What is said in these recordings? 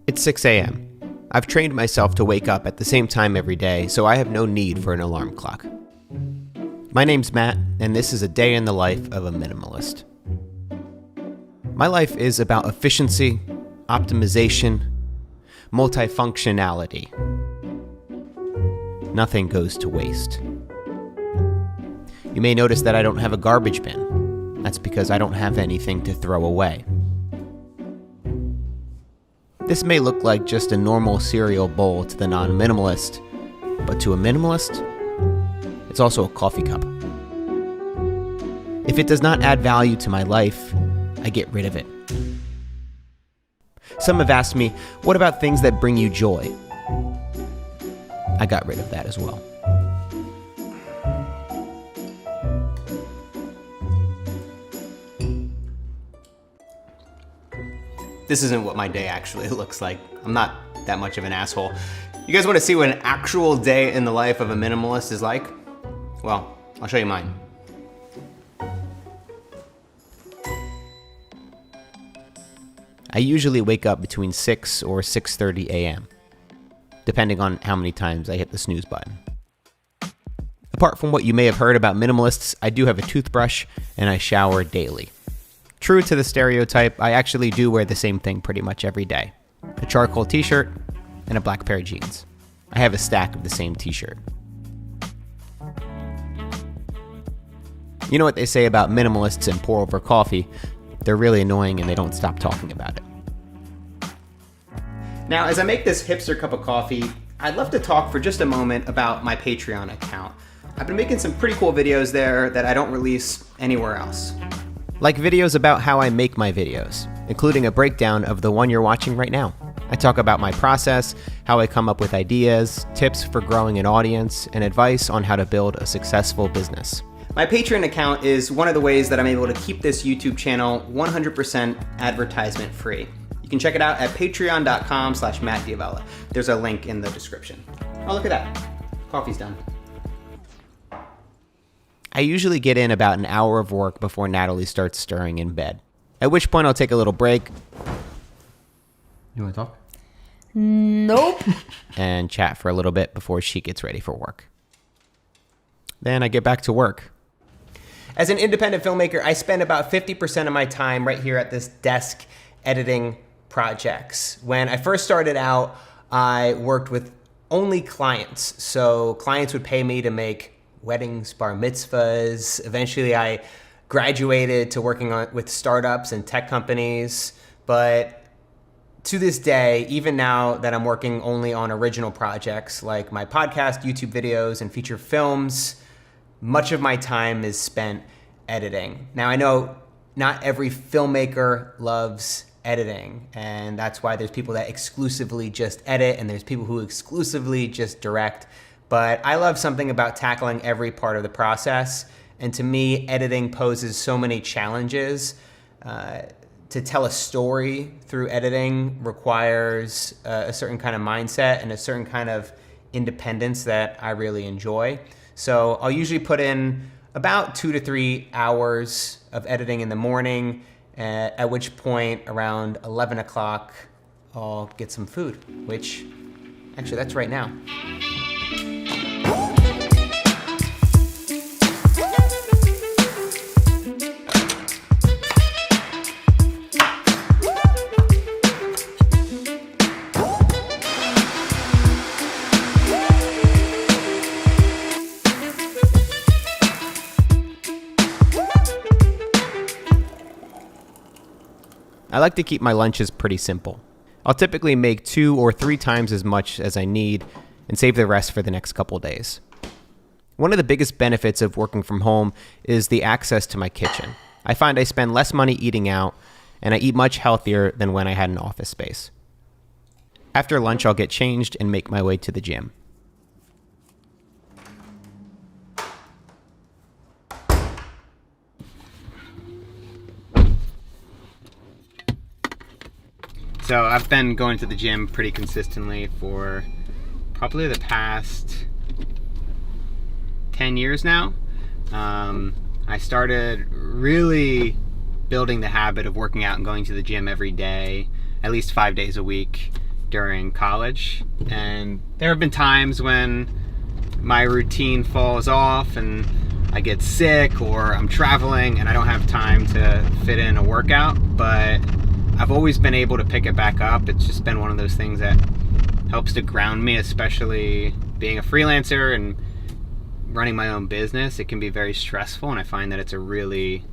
It's 6 a.m. I've trained myself to wake up at the same time every day, so I have no need for an alarm clock. My name's Matt, and this is a day in the life of a minimalist. My life is about efficiency, optimization, multifunctionality. Nothing goes to waste. You may notice that I don't have a garbage bin. That's because I don't have anything to throw away. This may look like just a normal cereal bowl to the non-minimalist, but to a minimalist, it's also a coffee cup. If it does not add value to my life, I get rid of it. Some have asked me, what about things that bring you joy? I got rid of that as well. This isn't what my day actually looks like. I'm not that much of an asshole. You guys want to see what an actual day in the life of a minimalist is like? Well, I'll show you mine. I usually wake up between 6 or 6:30 a.m., depending on how many times I hit the snooze button. Apart from what you may have heard about minimalists, I do have a toothbrush and I shower daily. True to the stereotype, I actually do wear the same thing pretty much every day. A charcoal t-shirt and a black pair of jeans. I have a stack of the same t-shirt. You know what they say about minimalists and pour over coffee? They're really annoying and they don't stop talking about it. Now, as I make this hipster cup of coffee, I'd love to talk for just a moment about my Patreon account. I've been making some pretty cool videos there that I don't release anywhere else. Like videos about how I make my videos, including a breakdown of the one you're watching right now. I talk about my process, how I come up with ideas, tips for growing an audience, and advice on how to build a successful business. My Patreon account is one of the ways that I'm able to keep this YouTube channel 100% advertisement free. You can check it out at patreon.com/MattDiavella. There's a link in the description. Oh, look at that. Coffee's done. I usually get in about an hour of work before Natalie starts stirring in bed, at which point I'll take a little break. You want to talk? Nope. And chat for a little bit before she gets ready for work. Then I get back to work. As an independent filmmaker, I spend about 50% of my time right here at this desk editing projects. When I first started out, I worked with only clients. So clients would pay me to make weddings, bar mitzvahs. Eventually I graduated to working with startups and tech companies. But to this day, even now that I'm working only on original projects like my podcast, YouTube videos, and feature films, much of my time is spent editing. Now I know not every filmmaker loves editing, and that's why there's people that exclusively just edit and there's people who exclusively just direct. But I love something about tackling every part of the process. And to me, editing poses so many challenges. To tell a story through editing requires a certain kind of mindset and a certain kind of independence that I really enjoy. So I'll usually put in about 2 to 3 hours of editing in the morning, at which point around 11 o'clock, I'll get some food, which actually that's right now. I like to keep my lunches pretty simple. I'll typically make 2 or 3 times as much as I need and save the rest for the next couple days. One of the biggest benefits of working from home is the access to my kitchen. I find I spend less money eating out and I eat much healthier than when I had an office space. After lunch, I'll get changed and make my way to the gym. So I've been going to the gym pretty consistently for probably the past 10 years now. I started really building the habit of working out and going to the gym every day, at least 5 days a week during college. And there have been times when my routine falls off and I get sick or I'm traveling and I don't have time to fit in a workout, but I've always been able to pick it back up. It's just been one of those things that helps to ground me, especially being a freelancer and running my own business. It can be very stressful, and I find that it's a really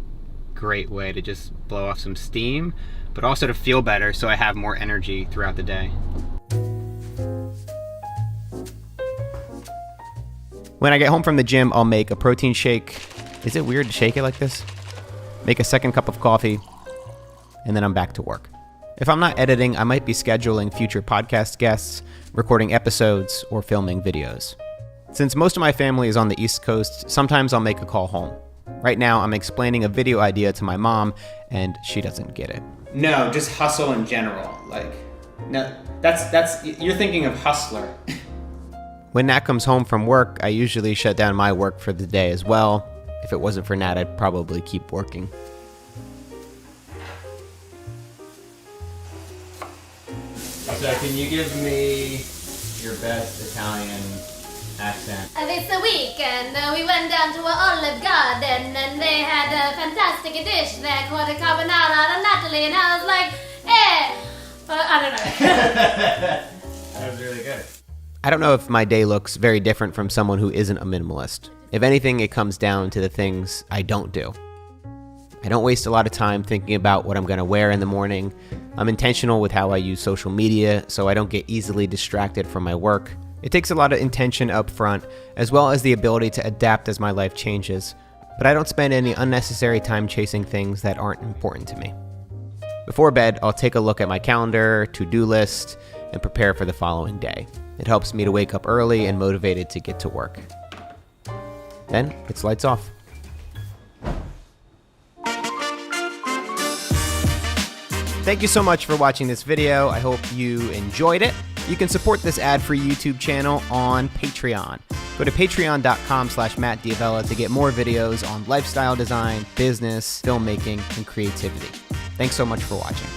great way to just blow off some steam, but also to feel better so I have more energy throughout the day. When I get home from the gym, I'll make a protein shake. Is it weird to shake it like this? Make a second cup of coffee, and then I'm back to work. If I'm not editing, I might be scheduling future podcast guests, recording episodes, or filming videos. Since most of my family is on the East Coast, sometimes I'll make a call home. Right now, I'm explaining a video idea to my mom, and she doesn't get it. No, just hustle in general. No, that's you're thinking of hustler. When Nat comes home from work, I usually shut down my work for the day as well. If it wasn't for Nat, I'd probably keep working. So can you give me your best Italian accent? It's a weekend. We went down to an Olive Garden and they had a fantastic dish there called a carbonara alla Natalie, and I was like, I don't know. That was really good. I don't know if my day looks very different from someone who isn't a minimalist. If anything, it comes down to the things I don't do. I don't waste a lot of time thinking about what I'm going to wear in the morning. I'm intentional with how I use social media, so I don't get easily distracted from my work. It takes a lot of intention up front, as well as the ability to adapt as my life changes, but I don't spend any unnecessary time chasing things that aren't important to me. Before bed, I'll take a look at my calendar, to-do list, and prepare for the following day. It helps me to wake up early and motivated to get to work. Then, it's lights off. Thank you so much for watching this video. I hope you enjoyed it. You can support this ad-free YouTube channel on Patreon. Go to patreon.com/MattDiavella to get more videos on lifestyle design, business, filmmaking, and creativity. Thanks so much for watching.